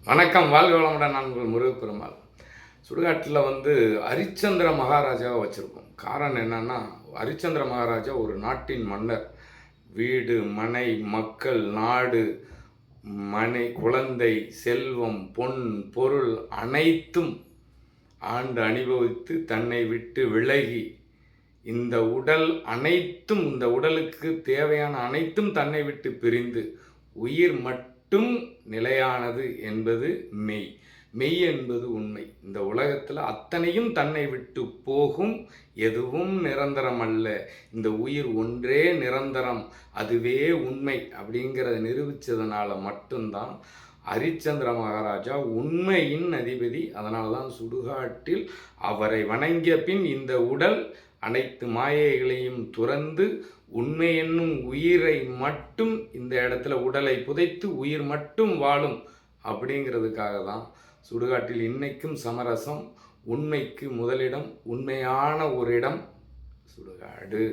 வணக்கம், வாழ்க வளமுடன். நான் உங்கள் முருகப்பெருமாள். சுடுகாட்டில் ஹரிச்சந்திர மகாராஜாவை வச்சுருக்கோம். காரணம் என்னன்னா, ஹரிச்சந்திர மகாராஜா ஒரு நாட்டின் மன்னர். வீடு, மனை, மக்கள், நாடு, மனை, குழந்தை, செல்வம், பொன், பொருள் அனைத்தும் ஆண்டு அனுபவித்து தன்னை விட்டு விலகி இந்த உடலுக்கு தேவையான அனைத்தும் தன்னை விட்டு பிரிந்து உயிர் மட்டும் நிலையானது என்பது மெய். மெய் என்பது உண்மை. இந்த உலகத்தில் அத்தனையும் தன்னை விட்டு போகும், எதுவும் நிரந்தரம் அல்ல. இந்த உயிர் ஒன்றே நிரந்தரம், அதுவே உண்மை அப்படிங்கிறத நிரூபித்ததுனால மட்டும்தான் ஹரிச்சந்திர மகாராஜா உண்மையின் அதிபதி. அதனால தான் சுடுகாட்டில் அவரை வணங்கிய பின் இந்த உடல் அனைத்து மாயைகளையும் துறந்து உண்மை என்னும் உயிரை மட்டும் இந்த இடத்துல உடலை புதைத்து உயிர் மட்டும் வாழும் அப்படிங்கிறதுக்காக தான் சுடுகாட்டில் இன்னைக்கும் சமரசம். உண்மைக்கு முதலிடம், உண்மையான ஒரு இடம் சுடுகாடு.